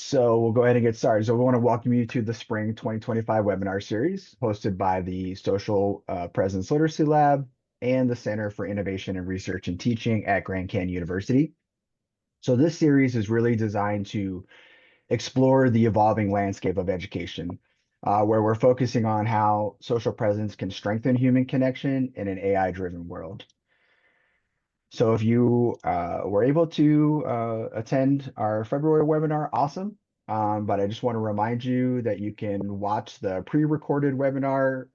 So we'll go ahead and get started. So we want to welcome you to the Spring 2025 webinar series hosted by the Social Presence Literacy Lab and the Center for Innovation and Research and Teaching at Grand Canyon University. So this series is really designed to explore the evolving landscape of education, where we're focusing on how social presence can strengthen human connection in an AI-driven world. So if you were able to attend our February webinar, awesome. But I just want to remind you that you can watch the pre-recorded webinar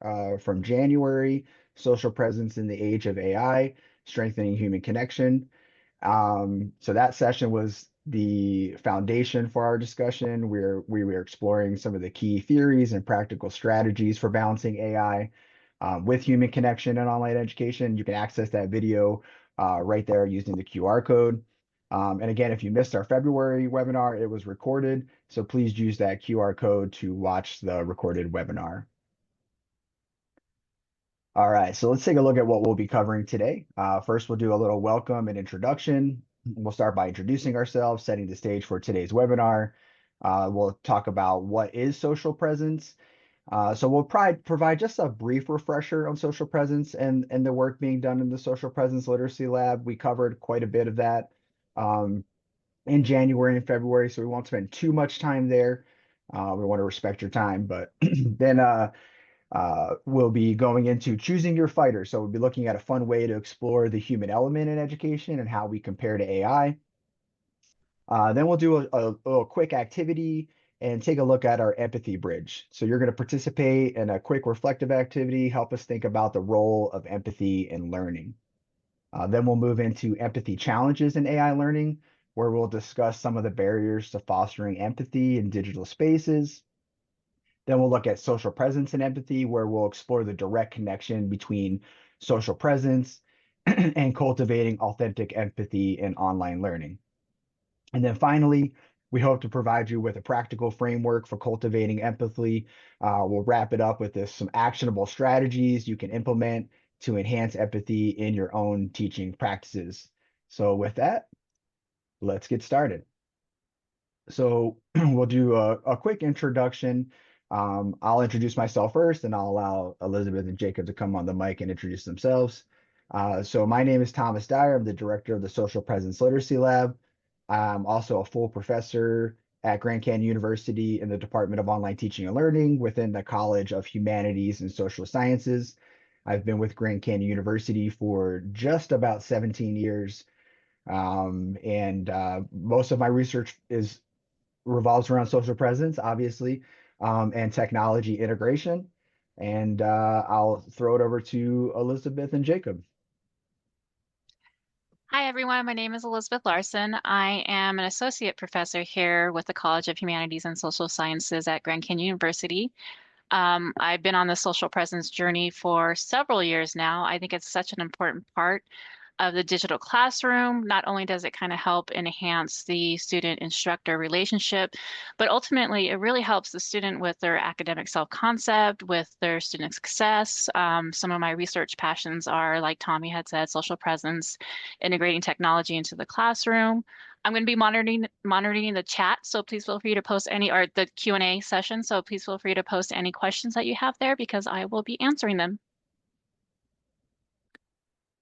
from January, Social Presence in the Age of AI, Strengthening Human Connection. So that session was the foundation for our discussion, where we were exploring some of the key theories and practical strategies for balancing AI with human connection and online education. You can access that video right there using the QR code. And again, if you missed our February webinar, it was recorded. So please use that QR code to watch the recorded webinar. All right, so let's take a look at what we'll be covering today. First, we'll do a little welcome and introduction. We'll start by introducing ourselves, setting the stage for today's webinar. We'll talk about what is social presence. So we'll provide just a brief refresher on social presence and the work being done in the Social Presence Literacy Lab. We covered quite a bit of that in January and February, so we won't spend too much time there. We want to respect your time, but then we'll be going into choosing your fighter. So we'll be looking at a fun way to explore the human element in education and how we compare to AI. Then we'll do a little quick activity and take a look at our empathy bridge. So you're going to participate in a quick reflective activity, help us think about the role of empathy in learning. Then we'll move into empathy challenges in AI learning, where we'll discuss some of the barriers to fostering empathy in digital spaces. Then we'll look at social presence and empathy, where we'll explore the direct connection between social presence and cultivating authentic empathy in online learning. And then finally, we hope to provide you with a practical framework for cultivating empathy. We'll wrap it up with some actionable strategies you can implement to enhance empathy in your own teaching practices. So with that, let's get started. So we'll do a quick introduction. I'll introduce myself first, and I'll allow Elizabeth and Jacob to come on the mic and introduce themselves. So my name is Thomas Dyer. I'm the director of the Social Presence Literacy Lab. I'm also a full professor at Grand Canyon University in the Department of Online Teaching and Learning within the College of Humanities and Social Sciences. I've been with Grand Canyon University for just about 17 years. And most of my research revolves around social presence, obviously, and technology integration. And I'll throw it over to Elizabeth and Jacob. Hi, everyone. My name is Elizabeth Larson. I am an associate professor here with the College of Humanities and Social Sciences at Grand Canyon University. I've been on the social presence journey for several years now. I think it's such an important part of the digital classroom. Not only does it kind of help enhance the student-instructor relationship, but ultimately it really helps the student with their academic self-concept, with their student success. Some of my research passions are, like Tommy had said, social presence, integrating technology into the classroom. I'm going to be monitoring the chat, so please feel free to post or the Q&A session, so please feel free to post any questions that you have there because I will be answering them.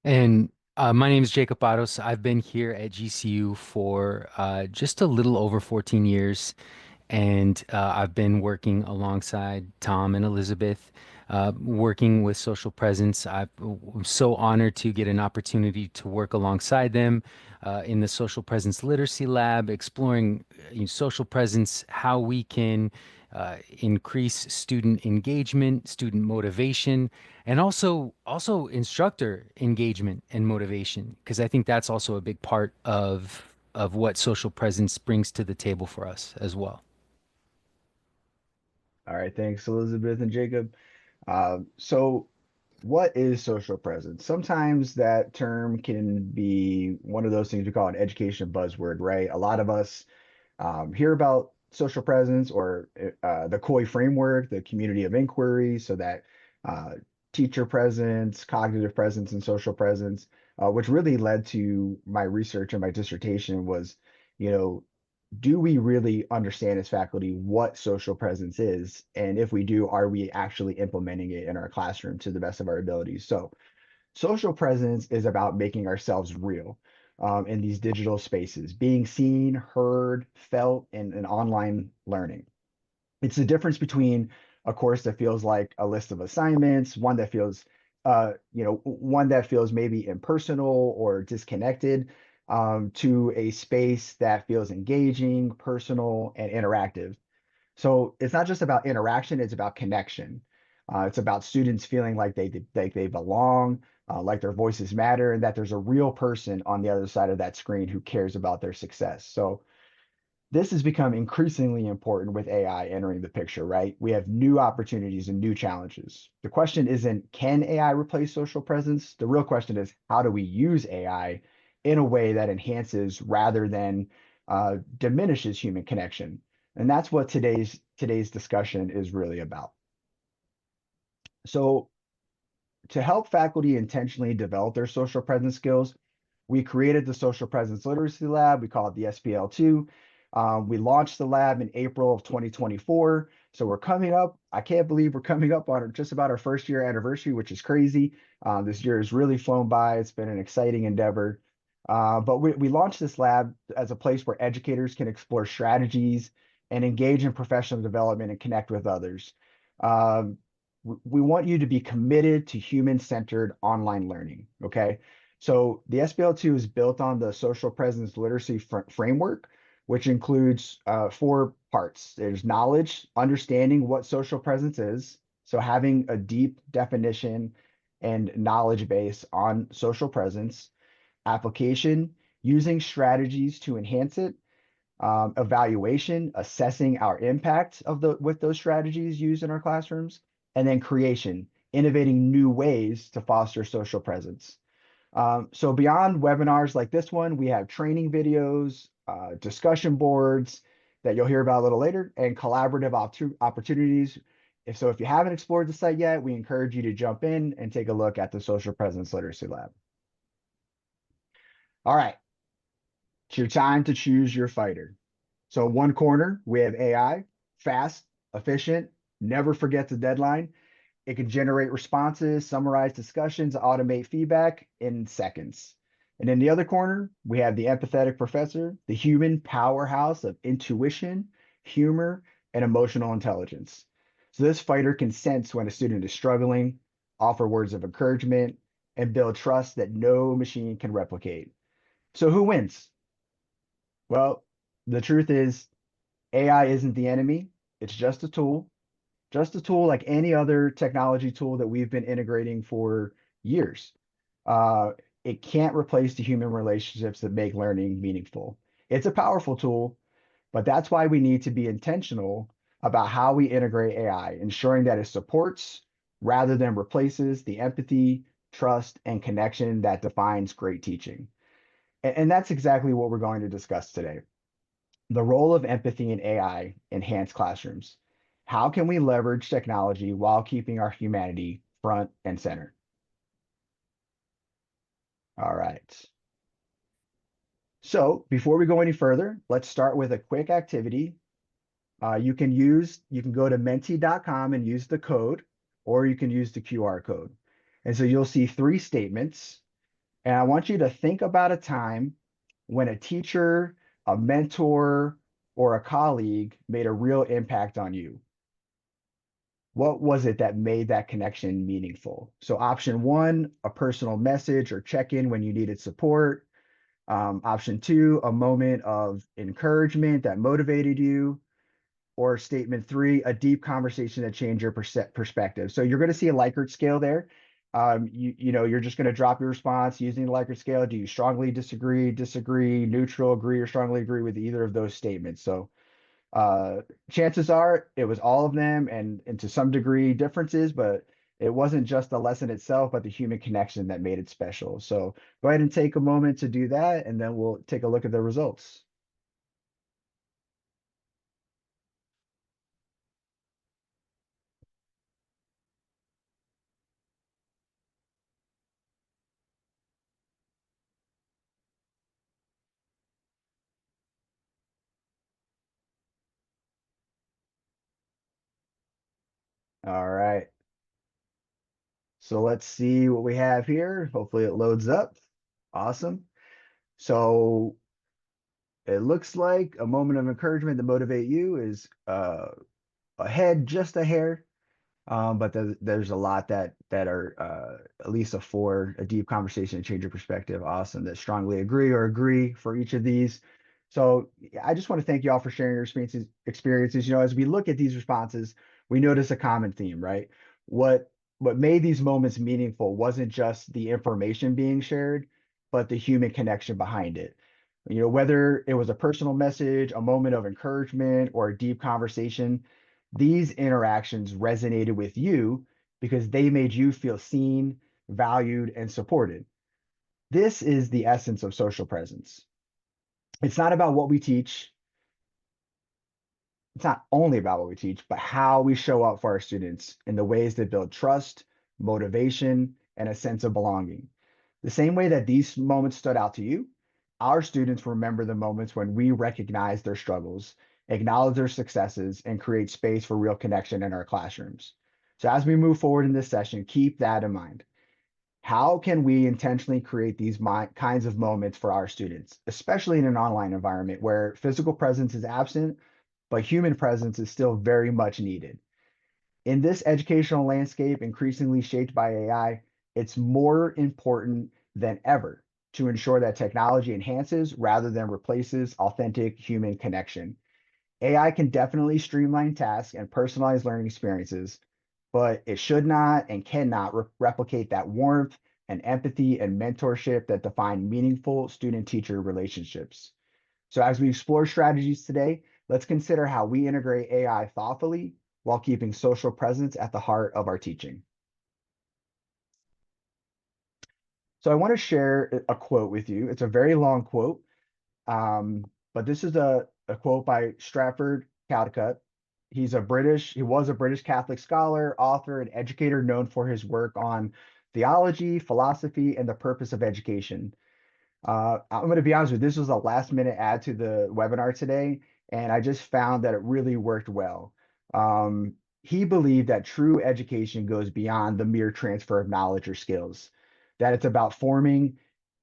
And my name is Jacob Barros. I've been here at GCU for just a little over 14 years, and I've been working alongside Tom and Elizabeth, working with social presence. I'm so honored to get an opportunity to work alongside them in the social presence literacy lab, exploring social presence, how we can increase student engagement, student motivation, and also instructor engagement and motivation, because I think that's also a big part of what social presence brings to the table for us as well. All right, thanks, Elizabeth and Jacob. So what is social presence? Sometimes that term can be one of those things we call an education buzzword, right? A lot of us hear about social presence or the COI framework, the community of inquiry, so that uh, teacher presence, cognitive presence, and social presence, which really led to my research and my dissertation was, you know, do we really understand as faculty what social presence is? And if we do, are we actually implementing it in our classroom to the best of our abilities? So social presence is about making ourselves real in these digital spaces, being seen, heard, felt in online learning. It's the difference between a course that feels like a list of assignments, one that feels maybe impersonal or disconnected, to a space that feels engaging, personal, and interactive. So it's not just about interaction, it's about connection. It's about students feeling like they belong, like their voices matter, and that there's a real person on the other side of that screen who cares about their success. So this has become increasingly important with AI entering the picture, right? We have new opportunities and new challenges. The question isn't, can AI replace social presence? The real question is, how do we use AI in a way that enhances rather than diminishes human connection? And that's what today's discussion is really about. So to help faculty intentionally develop their social presence skills, we created the Social Presence Literacy Lab. We call it the SPL2. We launched the lab in April of 2024. So we're coming up. I can't believe we're coming up on just about our first year anniversary, which is crazy. This year has really flown by. It's been an exciting endeavor. But we launched this lab as a place where educators can explore strategies and engage in professional development and connect with others. Um, we want you to be committed to human-centered online learning, okay? So the SPL2 is built on the social presence literacy framework, which includes four parts. There's knowledge, understanding what social presence is, so having a deep definition and knowledge base on social presence, application, using strategies to enhance it, evaluation, assessing our impact of the with those strategies used in our classrooms, and then creation, innovating new ways to foster social presence. So beyond webinars like this one, we have training videos, discussion boards that you'll hear about a little later, and collaborative opportunities. If you haven't explored the site yet, we encourage you to jump in and take a look at the Social Presence Literacy Lab. All right, it's your time to choose your fighter. So one corner, we have AI, fast, efficient, never forget the deadline. It can generate responses, summarize discussions, automate feedback in seconds. And in the other corner, we have the empathetic professor, the human powerhouse of intuition, humor, and emotional intelligence. So this fighter can sense when a student is struggling, offer words of encouragement, and build trust that no machine can replicate. So who wins? Well, the truth is AI isn't the enemy. It's just a tool like any other technology tool that we've been integrating for years. Uh, it can't replace the human relationships that make learning meaningful. It's a powerful tool, but that's why we need to be intentional about how we integrate AI, ensuring that it supports rather than replaces the empathy, trust, and connection that defines great teaching. And that's exactly what we're going to discuss today. The role of empathy in AI enhanced classrooms. How can we leverage technology while keeping our humanity front and center? All right. So before we go any further, let's start with a quick activity. You can go to menti.com and use the code, or you can use the QR code. And so you'll see three statements. And I want you to think about a time when a teacher, a mentor, or a colleague made a real impact on you. What was it that made that connection meaningful? So option one, a personal message or check-in when you needed support. Option two, a moment of encouragement that motivated you. Or statement three, a deep conversation that changed your perspective. So you're going to see a Likert scale there. You're just going to drop your response using the Likert scale. Do you strongly disagree, neutral, agree, or strongly agree with either of those statements? So uh, chances are it was all of them and to some degree differences, but it wasn't just the lesson itself, but the human connection that made it special. So go ahead and take a moment to do that, and then we'll take a look at the results. All right. So let's see what we have here. Hopefully it loads up. Awesome. So it looks like a moment of encouragement to motivate you is ahead just a hair. But there's a lot that are at least a four, a deep conversation and change your perspective. Awesome. That strongly agree for each of these. So yeah, I just want to thank you all for sharing your experiences. As we look at these responses, we notice a common theme, right? What what made these moments meaningful wasn't just the information being shared, but the human connection behind it. Whether it was a personal message, a moment of encouragement, or a deep conversation, these interactions resonated with you because they made you feel seen, valued, and supported. This is the essence of social presence. It's not about what we teach. It's not only about what we teach, but how we show up for our students in the ways that build trust, motivation, and a sense of belonging. The same way that these moments stood out to you, our students remember the moments when we recognize their struggles, acknowledge their successes, and create space for real connection in our classrooms. So as we move forward in this session, keep that in mind. How can we intentionally create these kinds of moments for our students, especially in an online environment where physical presence is absent, but human presence is still very much needed? In this educational landscape increasingly shaped by AI, it's more important than ever to ensure that technology enhances rather than replaces authentic human connection. AI can definitely streamline tasks and personalize learning experiences, but it should not and cannot replicate that warmth and empathy and mentorship that define meaningful student-teacher relationships. So as we explore strategies today, let's consider how we integrate AI thoughtfully while keeping social presence at the heart of our teaching. So I want to share a quote with you. It's a very long quote, but this is a quote by Stratford Caldecott. He was a British Catholic scholar, author, and educator known for his work on theology, philosophy, and the purpose of education. I'm going to be honest with you, this was a last minute add to the webinar today, and I just found that it really worked well. He believed that true education goes beyond the mere transfer of knowledge or skills, that it's about forming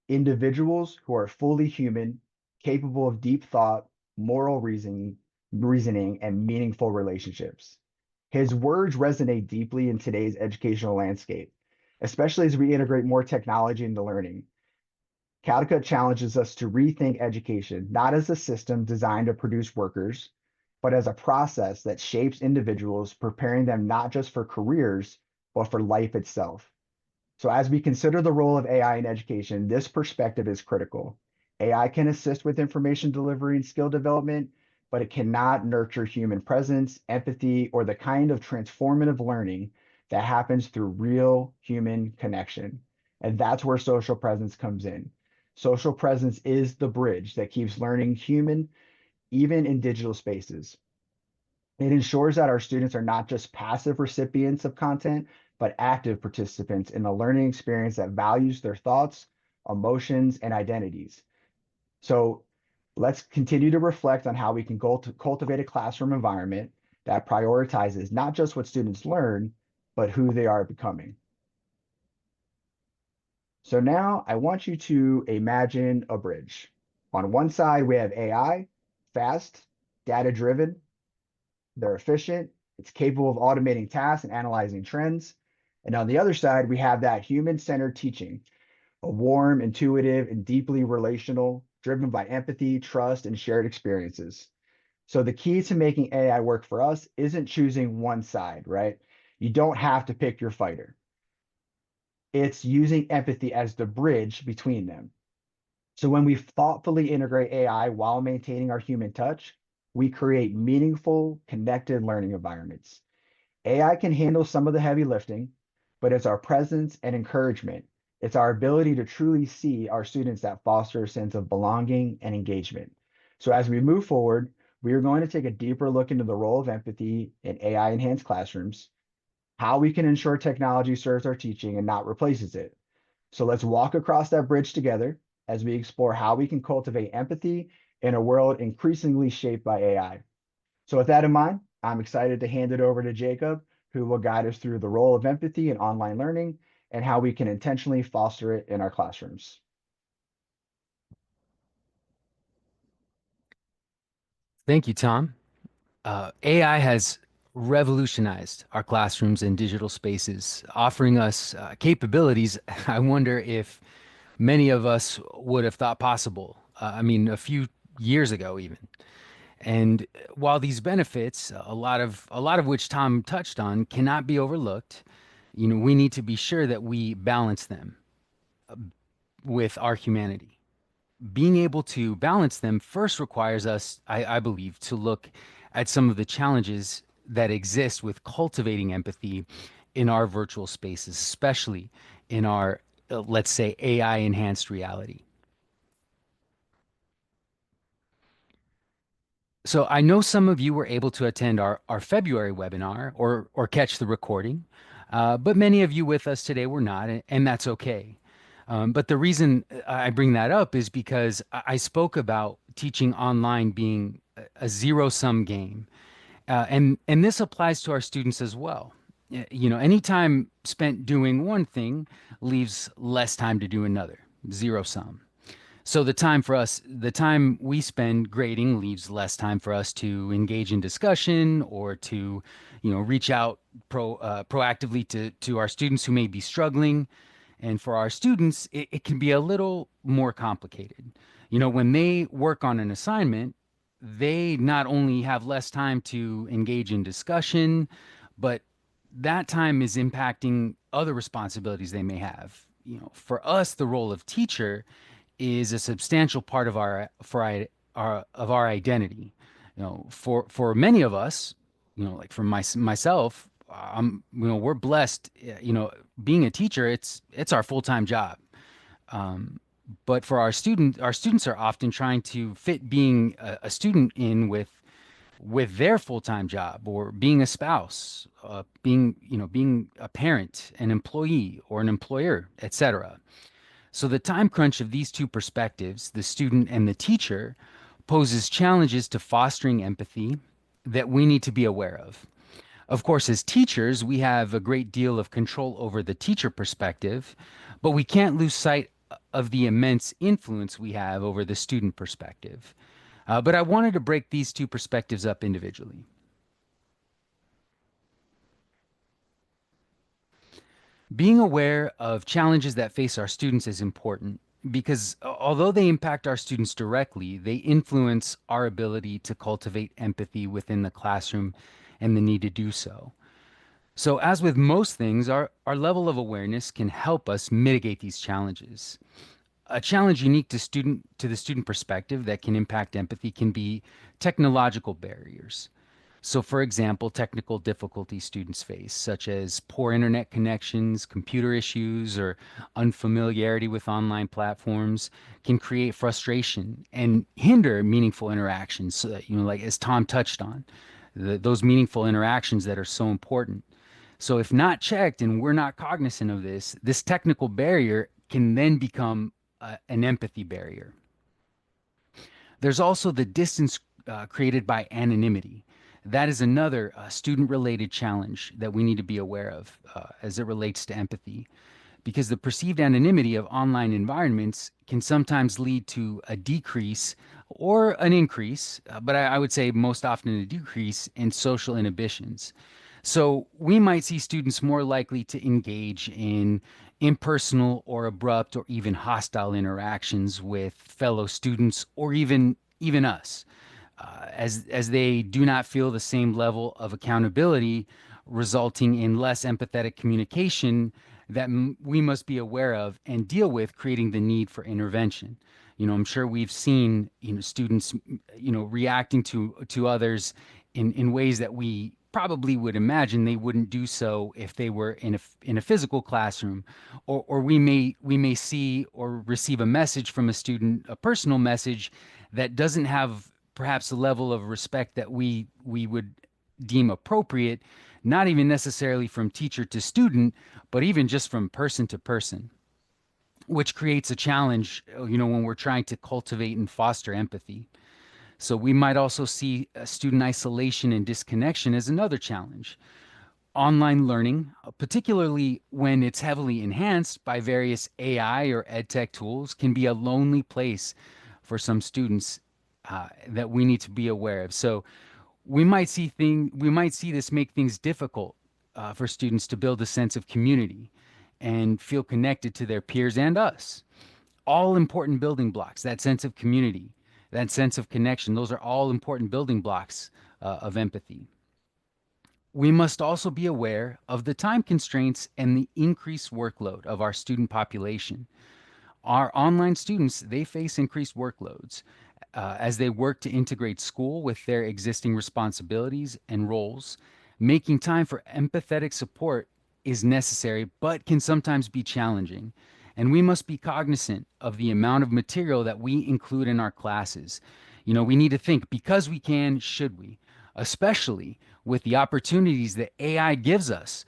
individuals who are fully human, capable of deep thought, moral reasoning, and meaningful relationships. His words resonate deeply in today's educational landscape, especially as we integrate more technology into learning. Caldecott challenges us to rethink education, not as a system designed to produce workers, but as a process that shapes individuals, preparing them not just for careers, but for life itself. So, as we consider the role of AI in education, this perspective is critical. AI can assist with information delivery and skill development, but it cannot nurture human presence, empathy, or the kind of transformative learning that happens through real human connection. And that's where social presence comes in. Social presence is the bridge that keeps learning human, even in digital spaces. It ensures that our students are not just passive recipients of content, but active participants in a learning experience that values their thoughts, emotions, and identities. So let's continue to reflect on how we can cultivate a classroom environment that prioritizes not just what students learn, but who they are becoming. So now I want you to imagine a bridge. On one side, we have AI, fast, data-driven, they're efficient. It's capable of automating tasks and analyzing trends. And on the other side, we have that human-centered teaching, a warm, intuitive, and deeply relational, driven by empathy, trust, and shared experiences. So the key to making AI work for us isn't choosing one side, right? You don't have to pick your fighter. It's using empathy as the bridge between them. So when we thoughtfully integrate AI while maintaining our human touch, we create meaningful, connected learning environments. AI can handle some of the heavy lifting, but it's our presence and encouragement. It's our ability to truly see our students that foster a sense of belonging and engagement. So as we move forward, we are going to take a deeper look into the role of empathy in AI enhanced classrooms, how we can ensure technology serves our teaching and not replaces it. So let's walk across that bridge together as we explore how we can cultivate empathy in a world increasingly shaped by AI. So with that in mind, I'm excited to hand it over to Jacob, who will guide us through the role of empathy in online learning and how we can intentionally foster it in our classrooms. Thank you, Tom. AI has revolutionized our classrooms and digital spaces, offering us capabilities I wonder if many of us would have thought possible. I mean, a few years ago, even. And while these benefits, a lot of which Tom touched on, cannot be overlooked, we need to be sure that we balance them with our humanity. Being able to balance them first requires us, I believe, to look at some of the challenges that exist with cultivating empathy in our virtual spaces, especially in our, let's say, AI enhanced reality. So I know some of you were able to attend our February webinar or catch the recording, but many of you with us today were not, and that's okay. But the reason I bring that up is because I spoke about teaching online being a zero-sum game, and this applies to our students as well. Any time spent doing one thing leaves less time to do another, zero sum. So the time we spend grading leaves less time for us to engage in discussion or to, reach out proactively to our students who may be struggling. And for our students, it can be a little more complicated. When they work on an assignment, they not only have less time to engage in discussion, but that time is impacting other responsibilities they may have. For us, the role of teacher is a substantial part of our identity. For many of us, like for myself, we're blessed. Being a teacher, it's our full-time job. Um, but for our students are often trying to fit being a student in with their full-time job or being a spouse, being a parent, an employee, or an employer, etc. So the time crunch of these two perspectives, the student and the teacher, poses challenges to fostering empathy that we need to be aware of. Of course, as teachers, we have a great deal of control over the teacher perspective, but we can't lose sight of the immense influence we have over the student perspective. But I wanted to break these two perspectives up individually. Being aware of challenges that face our students is important because although they impact our students directly, they influence our ability to cultivate empathy within the classroom and the need to do so. So, as with most things, our level of awareness can help us mitigate these challenges. A challenge unique to the student perspective that can impact empathy can be technological barriers. So, for example, technical difficulties students face, such as poor internet connections, computer issues, or unfamiliarity with online platforms, can create frustration and hinder meaningful interactions. So that, like as Tom touched on, those meaningful interactions that are so important. So, if not checked and we're not cognizant of this technical barrier can then become an empathy barrier. There's also the distance created by anonymity. That is another student related challenge that we need to be aware of as it relates to empathy, because the perceived anonymity of online environments can sometimes lead to a decrease or an increase, but I would say most often a decrease in social inhibitions. So we might see students more likely to engage in impersonal or abrupt or even hostile interactions with fellow students or even us, as they do not feel the same level of accountability, resulting in less empathetic communication that we must be aware of and deal with, creating the need for intervention. I'm sure we've seen, students, reacting to others in ways that we probably would imagine they wouldn't do so if they were in a physical classroom, or we may see or receive a message from a student, a personal message that doesn't have perhaps a level of respect that we would deem appropriate, not even necessarily from teacher to student, but even just from person to person, which creates a challenge, when we're trying to cultivate and foster empathy. So we might also see student isolation and disconnection as another challenge. Online learning, particularly when it's heavily enhanced by various AI or ed tech tools, can be a lonely place for some students that we need to be aware of. So we might see this make things difficult for students to build a sense of community and feel connected to their peers and us. All important building blocks, that sense of community, that sense of connection, those are all important building blocks of empathy. We must also be aware of the time constraints and the increased workload of our student population. Our online students, they face increased workloads as they work to integrate school with their existing responsibilities and roles. Making time for empathetic support is necessary, but can sometimes be challenging. And we must be cognizant of the amount of material that we include in our classes. We need to think because we can, should we? Especially with the opportunities that AI gives us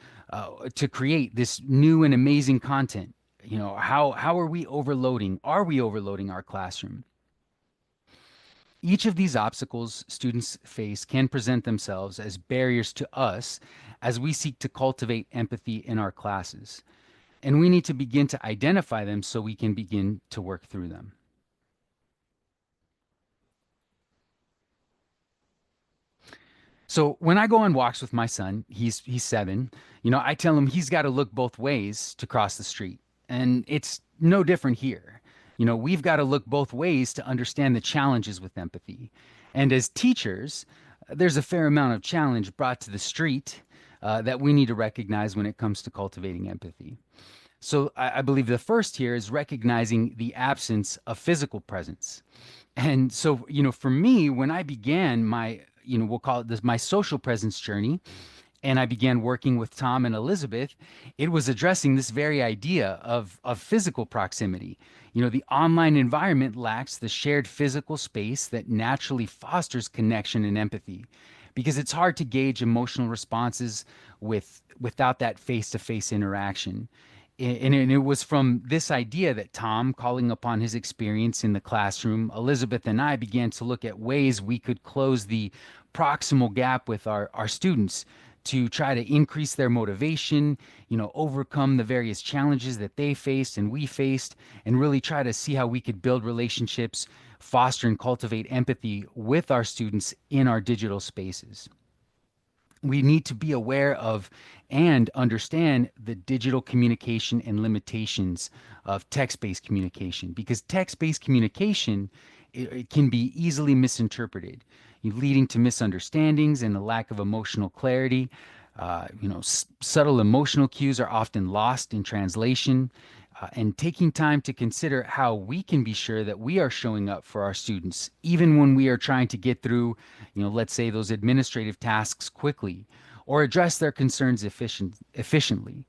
to create this new and amazing content. How are we overloading? Are we overloading our classroom? Each of these obstacles students face can present themselves as barriers to us as we seek to cultivate empathy in our classes. And we need to begin to identify them so we can begin to work through them. So when I go on walks with my son, he's 7, I tell him he's got to look both ways to cross the street. And it's no different here. We've got to look both ways to understand the challenges with empathy. And as teachers, there's a fair amount of challenge brought to the street that we need to recognize when it comes to cultivating empathy. So I believe the first here is recognizing the absence of physical presence. And so, for me, when I began my, we'll call it this, my social presence journey, and I began working with Tom and Elizabeth, it was addressing this very idea of physical proximity. The online environment lacks the shared physical space that naturally fosters connection and empathy because it's hard to gauge emotional responses without that face-to-face interaction. And it was from this idea that Tom, calling upon his experience in the classroom, Elizabeth and I began to look at ways we could close the proximal gap with our students to try to increase their motivation, overcome the various challenges that they faced and we faced, and really try to see how we could build relationships, foster and cultivate empathy with our students in our digital spaces. We need to be aware of and understand the digital communication and limitations of text-based communication because text-based communication it can be easily misinterpreted, leading to misunderstandings and a lack of emotional clarity. Subtle emotional cues are often lost in translation, and taking time to consider how we can be sure that we are showing up for our students, even when we are trying to get through, let's say those administrative tasks quickly or address their concerns efficiently.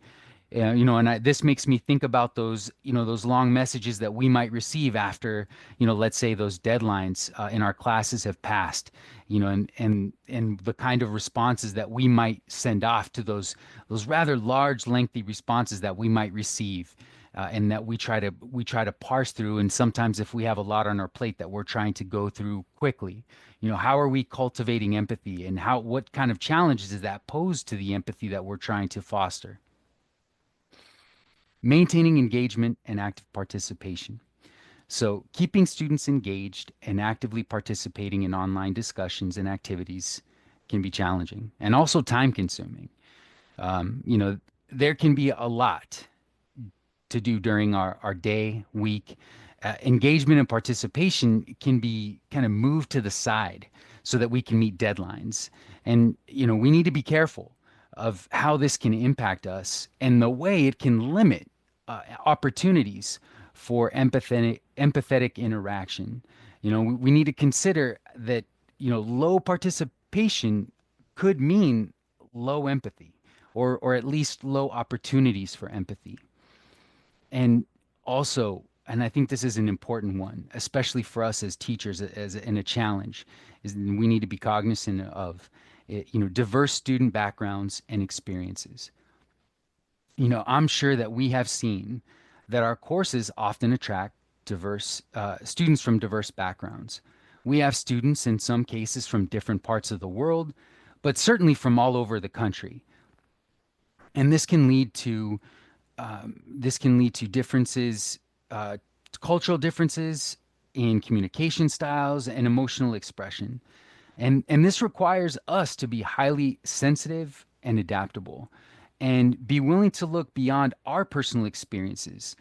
This makes me think about those long messages that we might receive after, let's say those deadlines in our classes have passed, and the kind of responses that we might send off to those rather large, lengthy responses that we might receive. And that we try to parse through, and sometimes if we have a lot on our plate that we're trying to go through quickly, how are we cultivating empathy, and what kind of challenges does that pose to the empathy that we're trying to foster? Maintaining engagement and active participation. So, keeping students engaged and actively participating in online discussions and activities can be challenging and also time consuming. Um, you know, there can be a lot to do during our day, week. Engagement and participation can be kind of moved to the side so that we can meet deadlines. And, we need to be careful of how this can impact us and the way it can limit opportunities for empathetic interaction. We need to consider that, low participation could mean low empathy or at least low opportunities for empathy. And also, and I think this is an important one, especially for us as teachers, as in a challenge, is we need to be cognizant of, diverse student backgrounds and experiences. I'm sure that we have seen that our courses often attract diverse students from diverse backgrounds. We have students in some cases from different parts of the world, but certainly from all over the country. And this can lead to differences, uh, cultural differences in communication styles and emotional expression. And this requires us to be highly sensitive and adaptable and be willing to look beyond our personal experiences,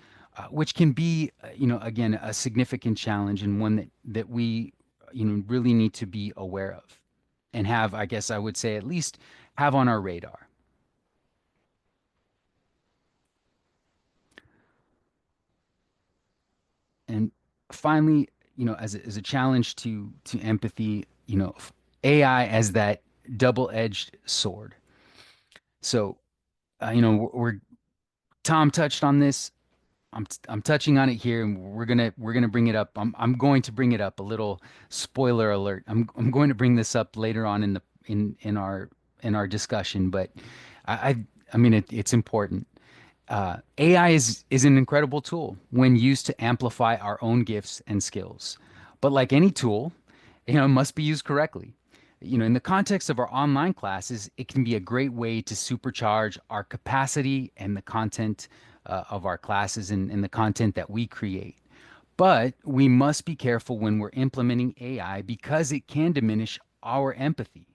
which can be, again, a significant challenge and one that we, really need to be aware of and have, I guess I would say, at least have on our radar. And finally, as a challenge to empathy, AI as that double-edged sword. So, we're Tom touched on this. I'm touching on it here, and we're gonna bring it up. I'm going to bring it up. A little spoiler alert. I'm going to bring this up later on in our discussion, but I I mean it's important. AI is an incredible tool when used to amplify our own gifts and skills. But like any tool, it must be used correctly. In the context of our online classes, it can be a great way to supercharge our capacity and the content of our classes and the content that we create. But we must be careful when we're implementing AI because it can diminish our empathy.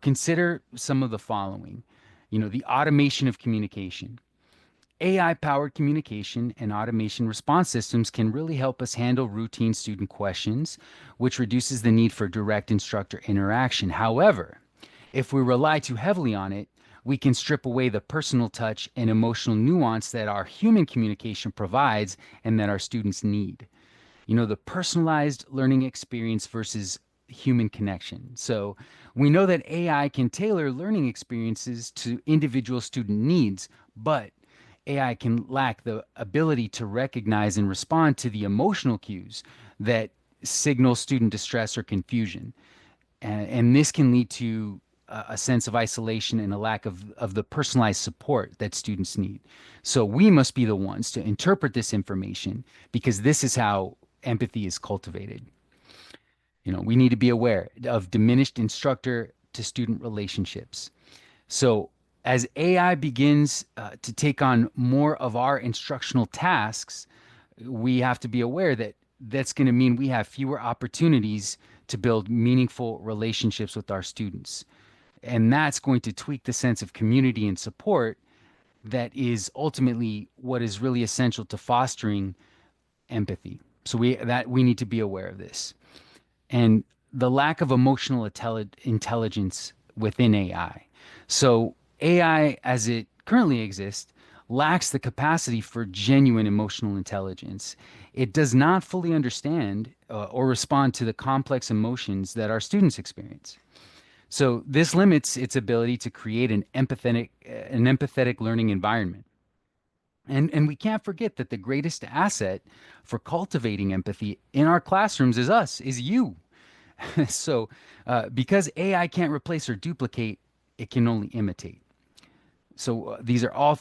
Consider some of the following. The automation of communication. AI powered communication and automation response systems can really help us handle routine student questions, which reduces the need for direct instructor interaction. However, if we rely too heavily on it, we can strip away the personal touch and emotional nuance that our human communication provides and that our students need. The personalized learning experience versus human connection. So we know that AI can tailor learning experiences to individual student needs, but AI can lack the ability to recognize and respond to the emotional cues that signal student distress or confusion. And this can lead to a sense of isolation and a lack of the personalized support that students need. So we must be the ones to interpret this information because this is how empathy is cultivated. We need to be aware of diminished instructor to student relationships. So, as AI begins to take on more of our instructional tasks, we have to be aware that that's going to mean we have fewer opportunities to build meaningful relationships with our students. And that's going to tweak the sense of community and support that is ultimately what is really essential to fostering empathy. So we need to be aware of this. And the lack of emotional intelligence within AI. So, AI, as it currently exists, lacks the capacity for genuine emotional intelligence. It does not fully understand or respond to the complex emotions that our students experience. So, this limits its ability to create an empathetic learning environment. And we can't forget that the greatest asset for cultivating empathy in our classrooms is us, is you. So, because AI can't replace or duplicate, it can only imitate. So, these are all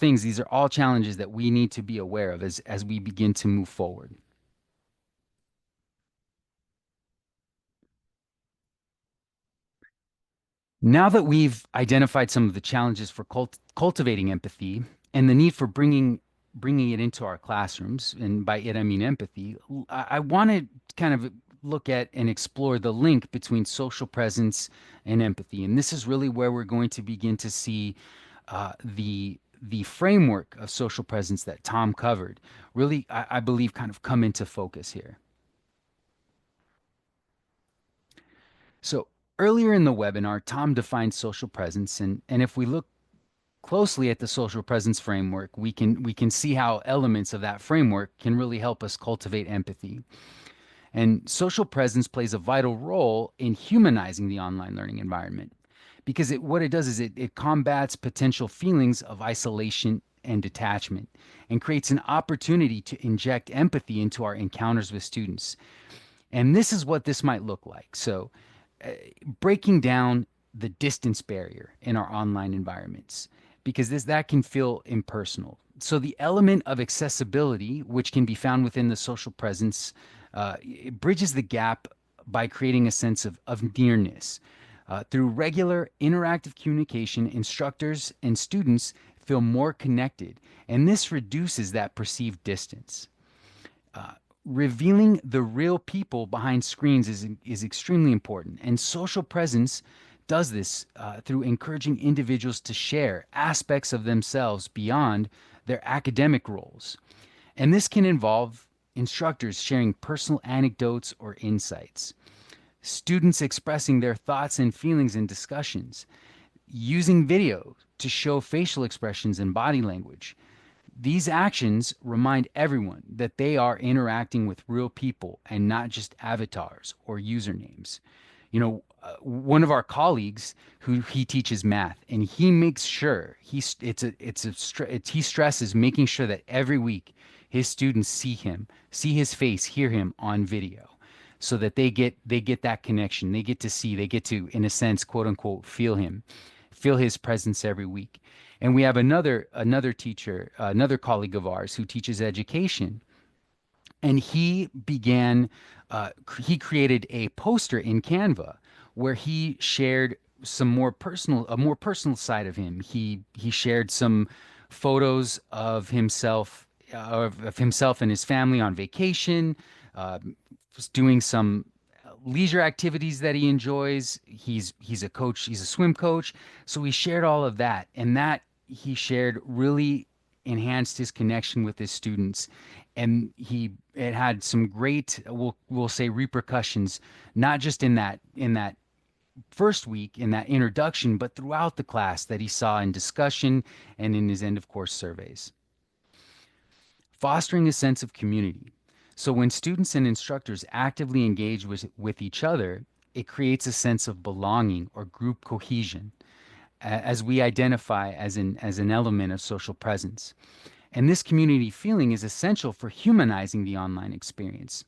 challenges that we need to be aware of as we begin to move forward. Now that we've identified some of the challenges for cultivating empathy and the need for bringing it into our classrooms, and by it I mean empathy, I want to kind of look at and explore the link between social presence and empathy. And this is really where we're going to begin to see the framework of social presence that Tom covered really, I believe, kind of come into focus here. So earlier in the webinar, Tom defined social presence, and if we look closely at the social presence framework, we can see how elements of that framework can really help us cultivate empathy. And social presence plays a vital role in humanizing the online learning environment because what it does is it combats potential feelings of isolation and detachment and creates an opportunity to inject empathy into our encounters with students. And this is what this might look like. So, uh, breaking down the distance barrier in our online environments, because that can feel impersonal. So, the element of accessibility, which can be found within the social presence, it bridges the gap by creating a sense of nearness. Through regular interactive communication, instructors and students feel more connected, and this reduces that perceived distance. Uh, Revealing the real people behind screens is extremely important, and social presence does this through encouraging individuals to share aspects of themselves beyond their academic roles. And this can involve instructors sharing personal anecdotes or insights, students expressing their thoughts and feelings in discussions, using video to show facial expressions and body language. These actions remind everyone that they are interacting with real people and not just avatars or usernames. One of our colleagues who he teaches math, and he makes sure he stresses making sure that every week his students see his face, hear him on video, so that they get that connection. They get to, in a sense, quote unquote, feel his presence every week. And we have another teacher, another colleague of ours who teaches education, and he created a poster in Canva where he shared a more personal side of him. He shared some photos of himself and his family on vacation, uh, doing some leisure activities that he enjoys. He's a coach, he's a swim coach. So we shared all of that, and that he shared really enhanced his connection with his students. And it had some great, we'll say, repercussions, not just in that first week in that introduction, but throughout the class that he saw in discussion and in his end of course surveys. Fostering a sense of community. So when students and instructors actively engage with each other, it creates a sense of belonging or group cohesion, as we identify as an element of social presence. And this community feeling is essential for humanizing the online experience.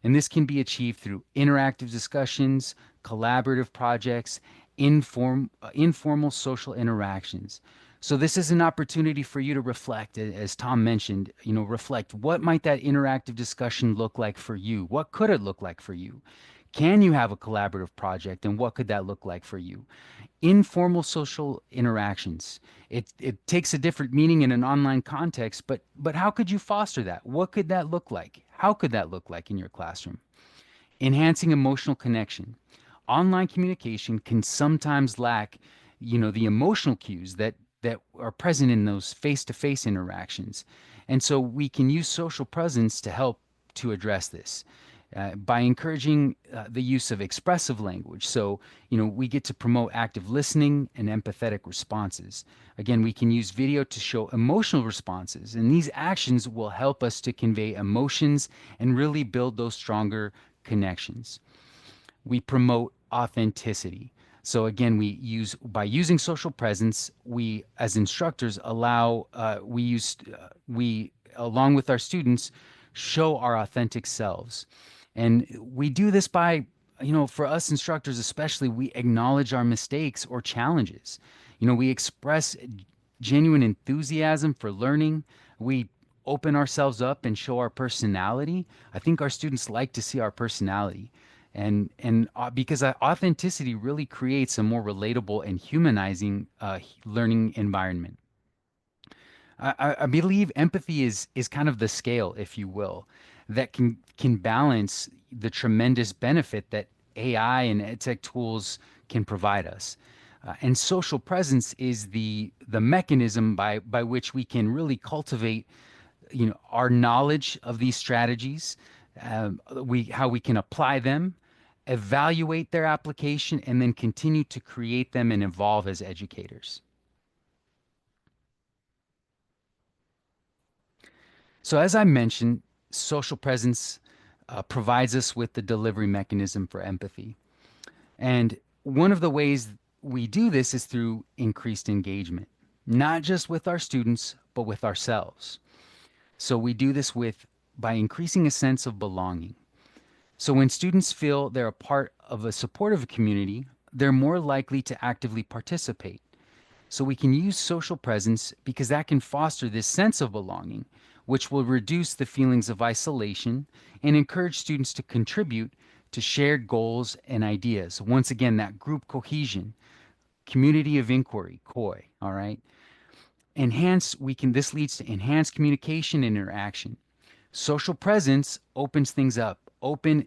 And this can be achieved through interactive discussions, collaborative projects, informal social interactions. So this is an opportunity for you to reflect, as Tom mentioned, reflect what might that interactive discussion look like for you? What could it look like for you? Can you have a collaborative project, and what could that look like for you? Informal social interactions. It takes a different meaning in an online context, but how could you foster that? What could that look like? How could that look like in your classroom? Enhancing emotional connection. Online communication can sometimes lack, the emotional cues that are present in those face-to-face interactions. And so we can use social presence to help to address this. By encouraging the use of expressive language. So, we get to promote active listening and empathetic responses. Again, we can use video to show emotional responses, and these actions will help us to convey emotions and really build those stronger connections. We promote authenticity. So again, by using social presence, we as instructors we along with our students show our authentic selves. And we do this by, for us instructors especially, we acknowledge our mistakes or challenges. We express genuine enthusiasm for learning. We open ourselves up and show our personality. I think our students like to see our personality. And because authenticity really creates a more relatable and humanizing learning environment. I believe empathy is kind of the scale, if you will, that can balance the tremendous benefit that AI and edtech tools can provide us. And social presence is the mechanism by which we can really cultivate, our knowledge of these strategies, how we can apply them, evaluate their application, and then continue to create them and evolve as educators. So, as I mentioned, social presence provides us with the delivery mechanism for empathy. And one of the ways we do this is through increased engagement, not just with our students, but with ourselves. So, we do this by increasing a sense of belonging. So, when students feel they're a part of a supportive community, they're more likely to actively participate. So we can use social presence because that can foster this sense of belonging, which will reduce the feelings of isolation and encourage students to contribute to shared goals and ideas. Once again, that group cohesion, community of inquiry, COI, all right? This leads to enhanced communication and interaction. Social presence opens things up, open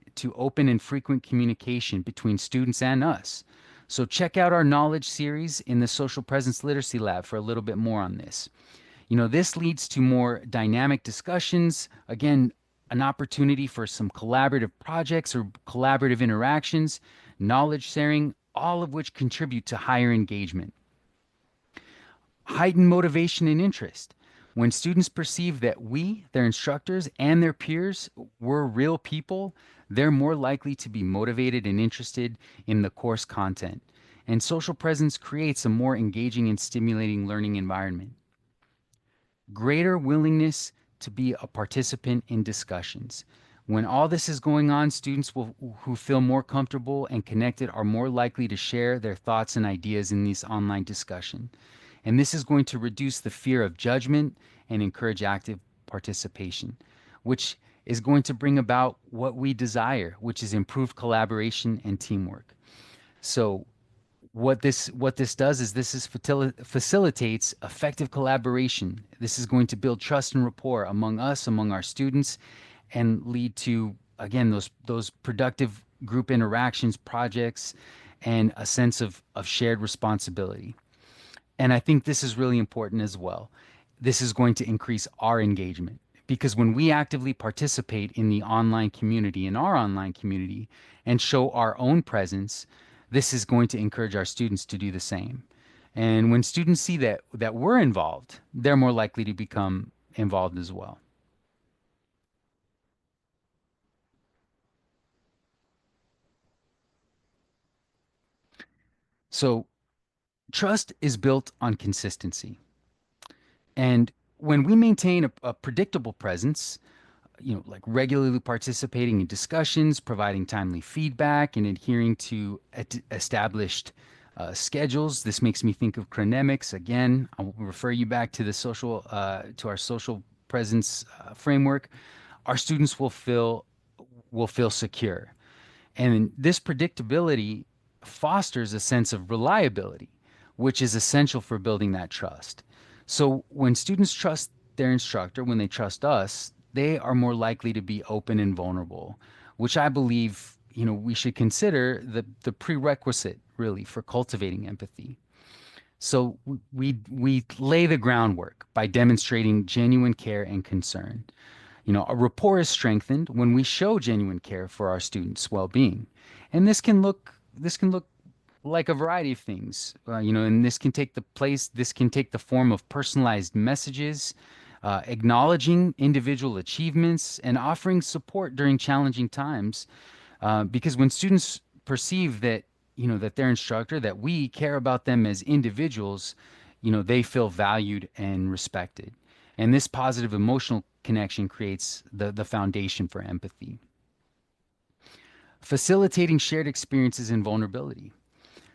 and frequent communication between students and us. So check out our knowledge series in the Social Presence Literacy Lab for a little bit more on this. This leads to more dynamic discussions. Again, an opportunity for some collaborative projects or collaborative interactions, knowledge sharing, all of which contribute to higher engagement. Heightened motivation and interest. When students perceive that we, their instructors, and their peers were real people, they're more likely to be motivated and interested in the course content. And social presence creates a more engaging and stimulating learning environment. Greater willingness to be a participant in discussions. When all this is going on, who feel more comfortable and connected are more likely to share their thoughts and ideas in these online discussion. And this is going to reduce the fear of judgment and encourage active participation, which is going to bring about what we desire, which is improved collaboration and teamwork. So what this does is facilitates effective collaboration. This is going to build trust and rapport among us, among our students, and lead to, again, those productive group interactions, projects, and a sense of shared responsibility. And I think this is really important as well. This is going to increase our engagement because when we actively participate in the online community, in our online community, and show our own presence, this is going to encourage our students to do the same. And when students see that we're involved, they're more likely to become involved as well. So trust is built on consistency. And when we maintain a predictable presence, like regularly participating in discussions, providing timely feedback, and adhering to established schedules. This makes me think of chronemics. Again, I'll refer you back to to our social presence framework. Our students will feel secure, and this predictability fosters a sense of reliability, which is essential for building that trust. So when students trust their instructor, when they trust us, they are more likely to be open and vulnerable, which I believe, we should consider the prerequisite really for cultivating empathy. So we lay the groundwork by demonstrating genuine care and concern. A rapport is strengthened when we show genuine care for our students' well-being. And this can look like a variety of things, and this can take the form of personalized messages, acknowledging individual achievements, and offering support during challenging times. Because when students perceive that their instructor, that we care about them as individuals, they feel valued and respected. And this positive emotional connection creates the foundation for empathy. Facilitating shared experiences and vulnerability.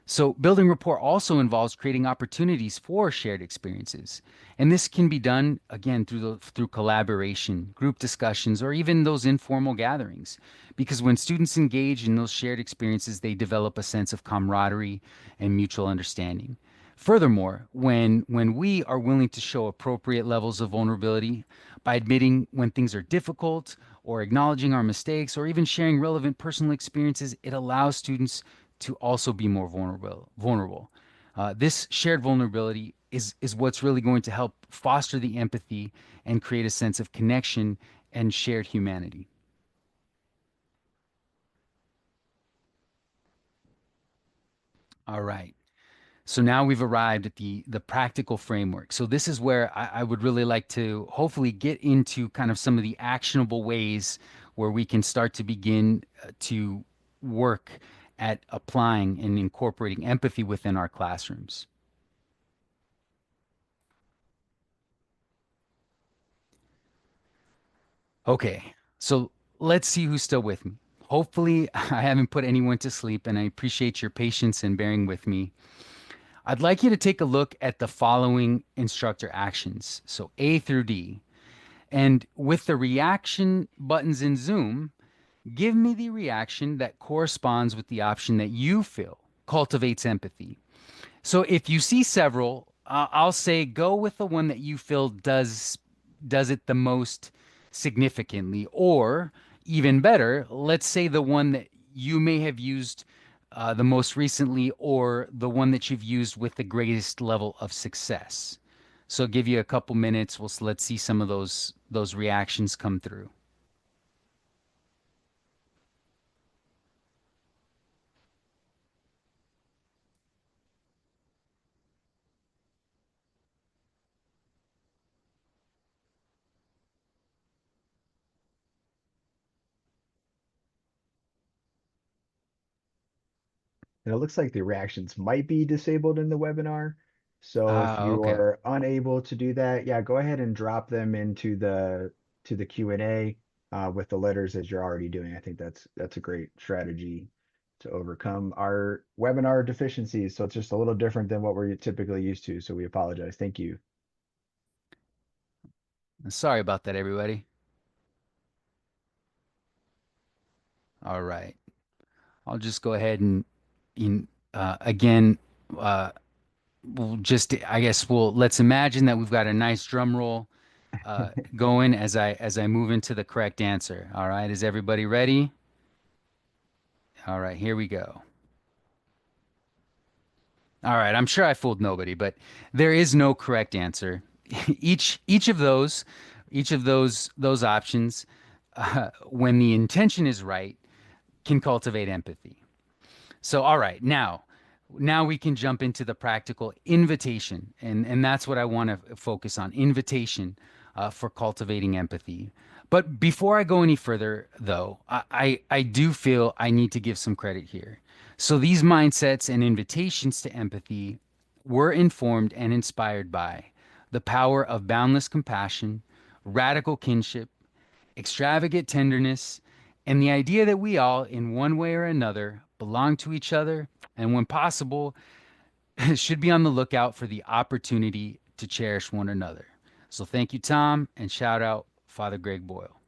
So, building rapport also involves creating opportunities for shared experiences. And this can be done again through collaboration, group discussions, or even those informal gatherings. Because when students engage in those shared experiences, they develop a sense of camaraderie and mutual understanding. Furthermore, when we are willing to show appropriate levels of vulnerability by admitting when things are difficult or acknowledging our mistakes or even sharing relevant personal experiences, it allows students to also be more vulnerable. This shared vulnerability is what's really going to help foster the empathy and create a sense of connection and shared humanity. All right. So now we've arrived at the practical framework. So this is where I would really like to hopefully get into kind of some of the actionable ways where we can start to begin to work at applying and incorporating empathy within our classrooms. Okay, so let's see who's still with me. Hopefully, I haven't put anyone to sleep, and I appreciate your patience and bearing with me. I'd like you to take a look at the following instructor actions, so A through D. And with the reaction buttons in Zoom, give me the reaction that corresponds with the option that you feel cultivates empathy. So if you see several, I'll say go with the one that you feel does it the most significantly, or even better, let's say the one that you may have used the most recently, or the one that you've used with the greatest level of success. So I'll give you a couple minutes. Let's see some of those reactions come through. And it looks like the reactions might be disabled in the webinar. So if Ah, you okay. are unable to do that, yeah, go ahead and drop them into the Q&A with the letters as you're already doing. I think that's a great strategy to overcome our webinar deficiencies. So it's just a little different than what we're typically used to. So we apologize. Thank you. Sorry about that, everybody. All right. I'll just go ahead and again, uh, I guess let's imagine that we've got a nice drum roll going as I move into the correct answer. All right, is everybody ready? All right, here we go. All right, I'm sure I fooled nobody, but there is no correct answer. Each of those options, when the intention is right, can cultivate empathy. So, all right, now we can jump into the practical invitation, and that's what I want to focus on, invitation for cultivating empathy. But before I go any further, though, I do feel I need to give some credit here. So these mindsets and invitations to empathy were informed and inspired by the power of boundless compassion, radical kinship, extravagant tenderness, and the idea that we all, in one way or another, belong to each other, and when possible, should be on the lookout for the opportunity to cherish one another. So thank you, Tom, and shout out Father Greg Boyle.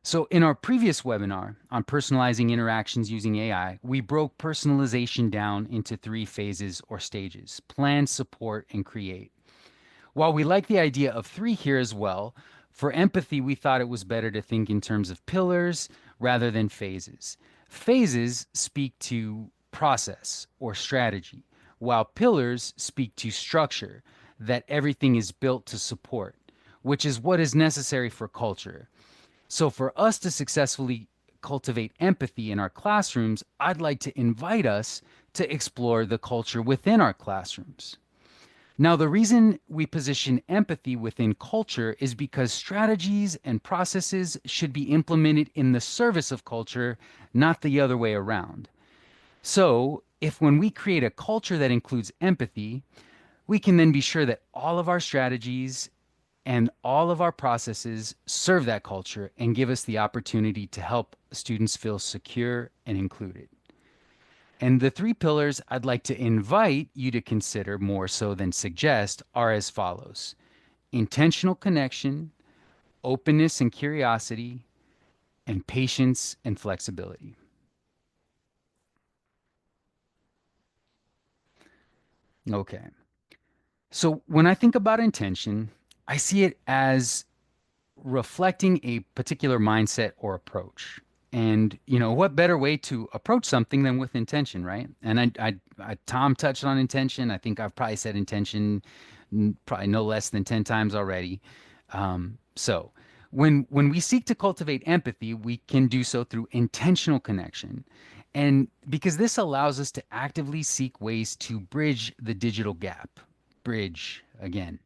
So, in our previous webinar on personalizing interactions using AI, we broke personalization down into three phases or stages: plan, support, and create. While we like the idea of three here as well, for empathy, we thought it was better to think in terms of pillars rather than phases. Phases speak to process or strategy, while pillars speak to structure, that everything is built to support, which is what is necessary for culture. So, for us to successfully cultivate empathy in our classrooms, I'd like to invite us to explore the culture within our classrooms. Now, the reason we position empathy within culture is because strategies and processes should be implemented in the service of culture, not the other way around. So, if when we create a culture that includes empathy, we can then be sure that all of our strategies and all of our processes serve that culture and give us the opportunity to help students feel secure and included. And the three pillars I'd like to invite you to consider more so than suggest are as follows: intentional connection, openness and curiosity, and patience and flexibility. Okay. So when I think about intention, I see it as reflecting a particular mindset or approach. And what better way to approach something than with intention, right? And Tom touched on intention. I think I've probably said intention probably no less than 10 times already. So when we seek to cultivate empathy, we can do so through intentional connection. And because this allows us to actively seek ways to bridge the digital gap, bridge again,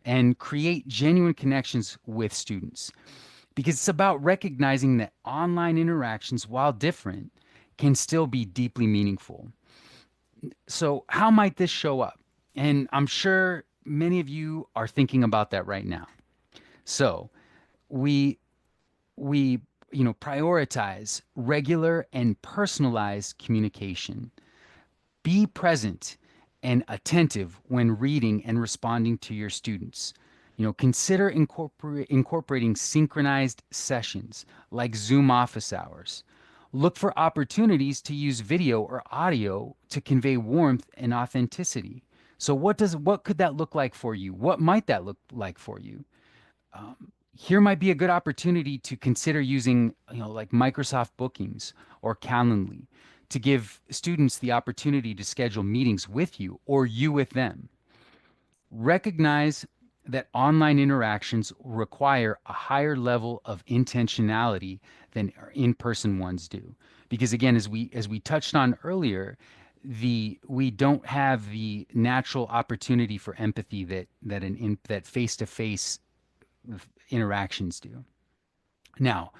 and create genuine connections with students. Because it's about recognizing that online interactions, while different, can still be deeply meaningful. So, how might this show up? And I'm sure many of you are thinking about that right now. So, we we prioritize regular and personalized communication. Be present and attentive when reading and responding to your students. Consider incorporating synchronized sessions like Zoom office hours, Look for opportunities to use video or audio to convey warmth and authenticity. So what could that look like for you? What might that look like for you? Here might be a good opportunity to consider using, like Microsoft Bookings or Calendly to give students the opportunity to schedule meetings with you or you with them. Recognize that online interactions require a higher level of intentionality than in-person ones do. Because again, as we touched on earlier, we don't have the natural opportunity for empathy that face-to-face interactions do. Now,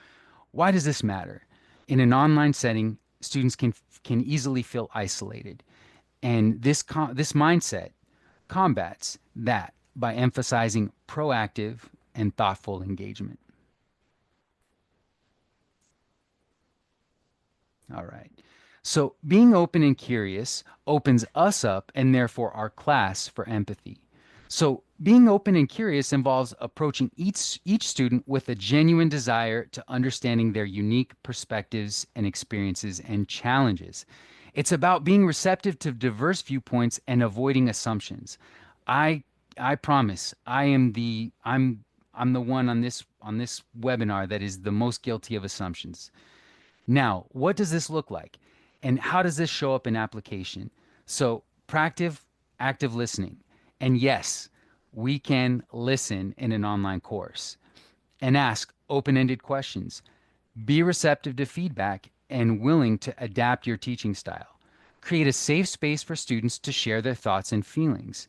why does this matter? In an online setting, students can easily feel isolated, and this mindset combats that by emphasizing proactive and thoughtful engagement. All right. So being open and curious opens us up and therefore our class for empathy. So being open and curious involves approaching each student with a genuine desire to understanding their unique perspectives and experiences and challenges. It's about being receptive to diverse viewpoints and avoiding assumptions. I I promise I'm the one on this webinar that is the most guilty of assumptions. Now, what does this look like? And how does this show up in application? So, active listening. And yes, we can listen in an online course and ask open-ended questions. Be receptive to feedback and willing to adapt your teaching style. Create a safe space for students to share their thoughts and feelings.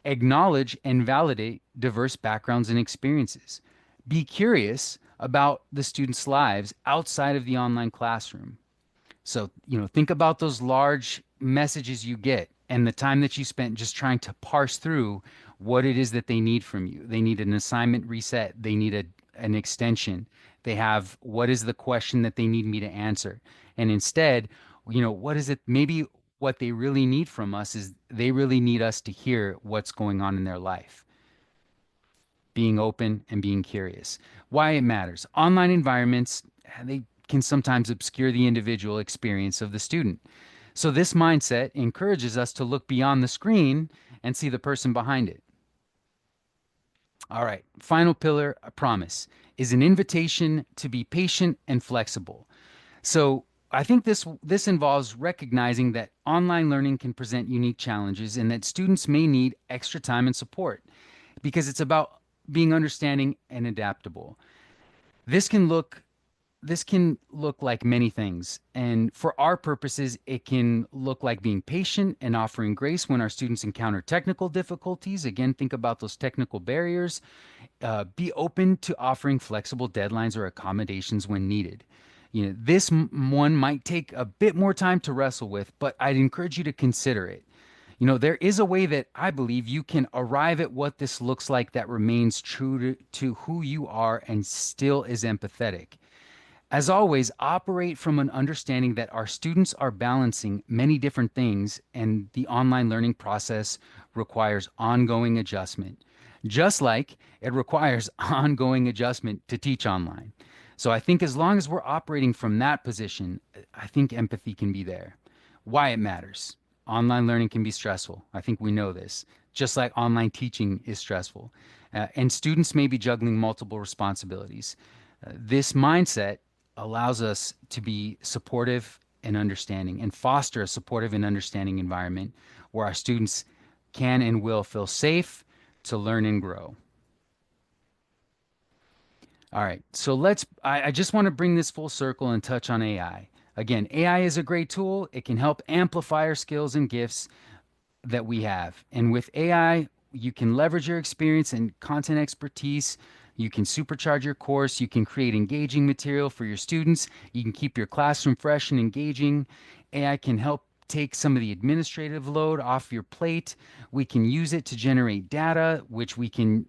Acknowledge and validate diverse backgrounds and experiences. Be curious about the students' lives outside of the online classroom. So, think about those large messages you get and the time that you spent just trying to parse through what it is that they need from you. They need an assignment reset, they need an extension. They have what is the question that they need me to answer. And instead, what is it? Maybe what they really need from us is they really need us to hear what's going on in their life, being open and being curious. Why it matters. Online environments, they can sometimes obscure the individual experience of the student. So this mindset encourages us to look beyond the screen and see the person behind it. All right, final pillar, I promise, is an invitation to be patient and flexible. So I think this involves recognizing that online learning can present unique challenges and that students may need extra time and support because it's about being understanding and adaptable. This can look this can look like many things. And for our purposes, it can look like being patient and offering grace when our students encounter technical difficulties. Again, think about those technical barriers. Be open to offering flexible deadlines or accommodations when needed. This one might take a bit more time to wrestle with, but I'd encourage you to consider it. There is a way that I believe you can arrive at what this looks like that remains true to who you are and still is empathetic. As always, operate from an understanding that our students are balancing many different things, and the online learning process requires ongoing adjustment, just like it requires ongoing adjustment to teach online. So I think as long as we're operating from that position, I think empathy can be there. Why it matters. Online learning can be stressful. I think we know this, just like online teaching is stressful. And students may be juggling multiple responsibilities. This mindset allows us to be supportive and understanding and foster a supportive and understanding environment where our students can and will feel safe to learn and grow. All right, so I just want to bring this full circle and touch on AI. Again, AI is a great tool. It can help amplify our skills and gifts that we have. And with AI, you can leverage your experience and content expertise. You can supercharge your course. You can create engaging material for your students. You can keep your classroom fresh and engaging. AI can help take some of the administrative load off your plate. We can use it to generate data, which can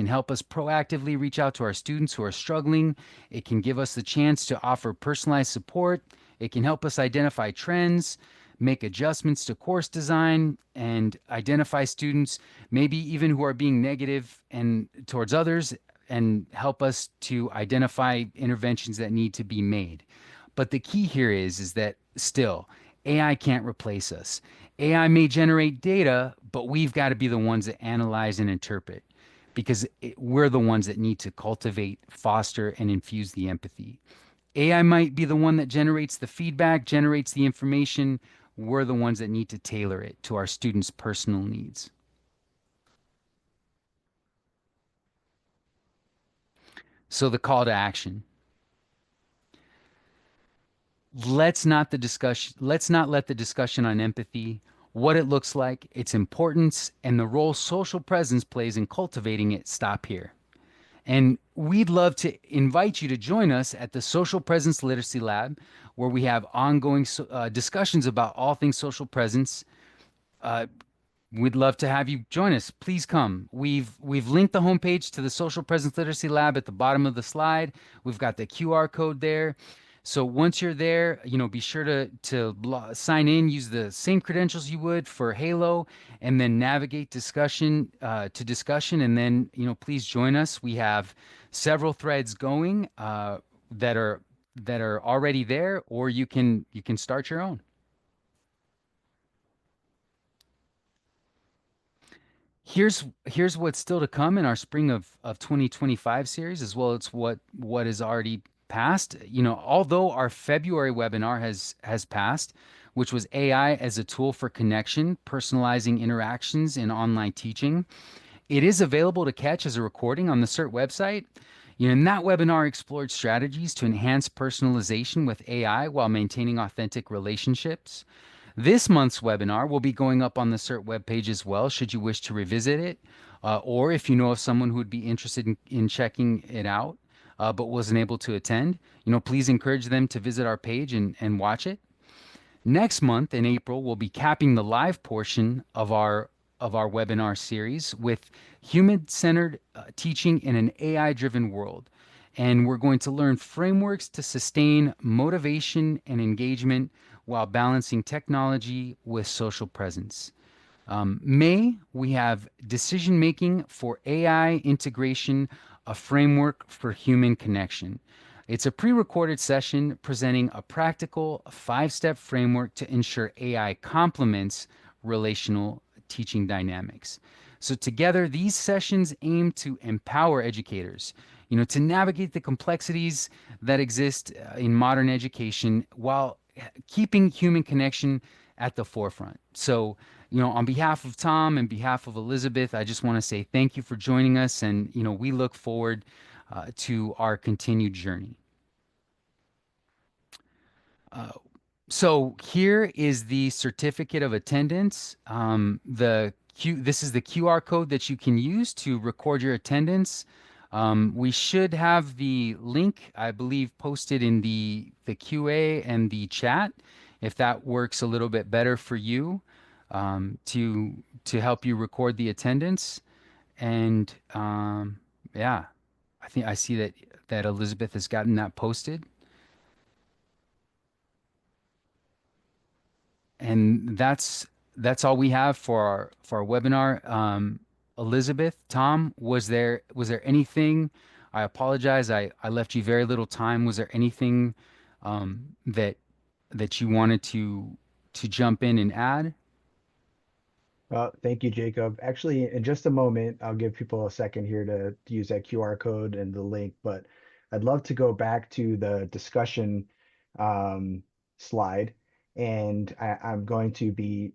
help us proactively reach out to our students who are struggling. It can give us the chance to offer personalized support. It can help us identify trends, make adjustments to course design, and identify students, maybe even who are being negative and towards others, and help us to identify interventions that need to be made. But the key here is that still AI can't replace us. AI may generate data, but we've got to be the ones that analyze and interpret because we're the ones that need to cultivate, foster, and infuse the empathy. AI might be the one that generates the feedback, generates the information. We're the ones that need to tailor it to our students' personal needs. So the call to action. Let's not let the discussion on empathy, what it looks like, its importance, and the role social presence plays in cultivating it stop here. And we'd love to invite you to join us at the Social Presence Literacy Lab, where we have ongoing discussions about all things social presence. Uh, We'd love to have you join us. Please come. We've linked the homepage to the Social Presence Literacy Lab at the bottom of the slide. We've got the QR code there. So once you're there, be sure to sign in, use the same credentials you would for Halo, and then navigate to discussion, and then please join us. We have several threads going that are already there, or you can start your own. Here's what's still to come in our spring of 2025 series, as well as what is already passed. Although our February webinar has passed, which was AI as a tool for connection, personalizing interactions in online teaching, it is available to catch as a recording on the CERT website. And that webinar explored strategies to enhance personalization with AI while maintaining authentic relationships. This month's webinar will be going up on the CERT webpage as well, should you wish to revisit it, or if you know of someone who would be interested in checking it out, but wasn't able to attend, please encourage them to visit our page and watch it. Next month in April, we'll be capping the live portion of our webinar series with human-centered teaching in an AI-driven world. And we're going to learn frameworks to sustain motivation and engagement while balancing technology with social presence. May, we have decision making for AI integration, a framework for human connection. It's a pre recorded session presenting a practical 5 step framework to ensure AI complements relational teaching dynamics. So, together, these sessions aim to empower educators, to navigate the complexities that exist in modern education while keeping human connection at the forefront. So, on behalf of Tom and behalf of Elizabeth, I just want to say thank you for joining us, and we look forward to our continued journey. Uh, so here is the certificate of attendance. This is the QR code that you can use to record your attendance. We should have the link, I believe, posted in the QA and the chat, if that works a little bit better for you, to help you record the attendance. And yeah, I think I see that Elizabeth has gotten that posted. And that's all we have for our webinar. Elizabeth, Tom, was there anything? I apologize. I left you very little time. Was there anything that you wanted to jump in and add? Thank you, Jacob. Actually, in just a moment, I'll give people a second here to use that QR code and the link, but I'd love to go back to the discussion um, slide, and I'm going to be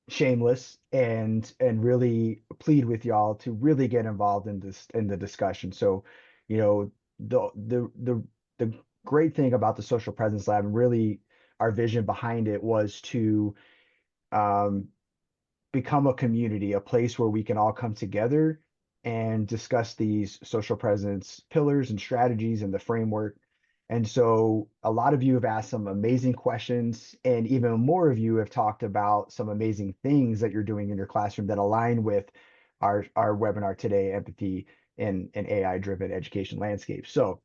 shameless and really plead with y'all to really get involved in the discussion. So, you know, the great thing about the Social Presence Lab and really our vision behind it was to um, become a community, a place where we can all come together and discuss these social presence pillars and strategies and the framework. And so a lot of you have asked some amazing questions, and even more of you have talked about some amazing things that you're doing in your classroom that align with our webinar today, empathy in an AI-driven education landscape. So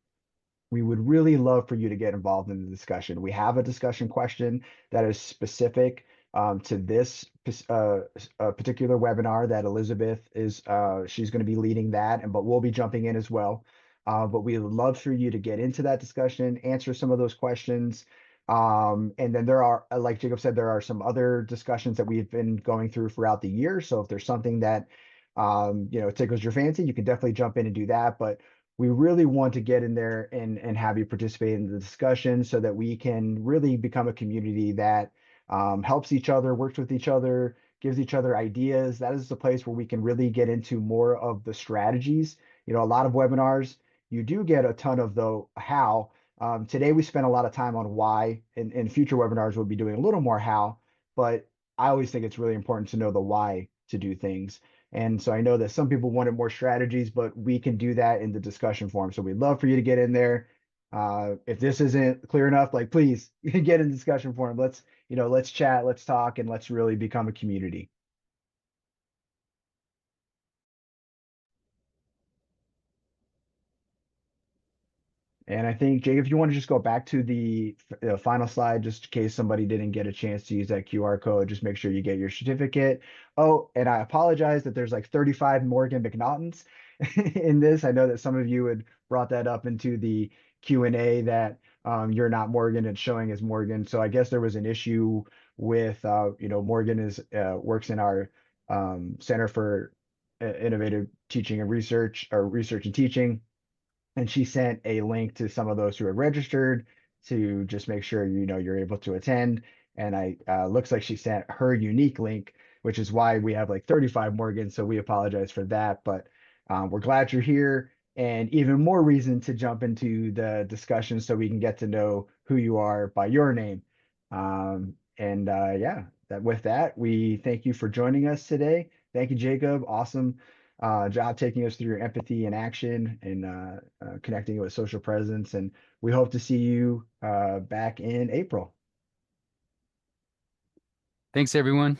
we would really love for you to get involved in the discussion. We have a discussion question that is specific to this particular webinar that Elizabeth is she's going to be leading that, and but we'll be jumping in as well. but we would love for you to get into that discussion, answer some of those questions. And then there are, like Jacob said, there are some other discussions that we've been going through throughout the year. So if there's something that, tickles your fancy, you can definitely jump in and do that. But we really want to get in there and have you participate in the discussion so that we can really become a community that helps each other, works with each other, gives each other ideas. That is the place where we can really get into more of the strategies. A lot of webinars, you do get a ton of the how. Today we spent a lot of time on why, and in future webinars we'll be doing a little more how, but I always think it's really important to know the why to do things. And so I know that some people wanted more strategies, but we can do that in the discussion forum. So we'd love for you to get in there. If this isn't clear enough, like please get in the discussion forum. Let's chat, let's talk, and let's really become a community. And I think, Jake, if you want to just go back to the final slide, just in case somebody didn't get a chance to use that QR code, just make sure you get your certificate. Oh, and I apologize that there's like 35 Morgan McNaughtons in this. I know that some of you had brought that up into the Q&A that you're not Morgan and showing as Morgan. So I guess there was an issue with, Morgan works in our Center for Innovative Teaching and Research, or Research and Teaching, and she sent a link to some of those who had registered to just make sure you're able to attend. And I looks like she sent her unique link, which is why we have like 35 Morgans. So we apologize for that, but we're glad you're here, and even more reason to jump into the discussion so we can get to know who you are by your name. And yeah, that with that, we thank you for joining us today. Thank you, Jacob. Awesome job taking us through your empathy and action, and connecting it with social presence. And we hope to see you back in April. Thanks, everyone.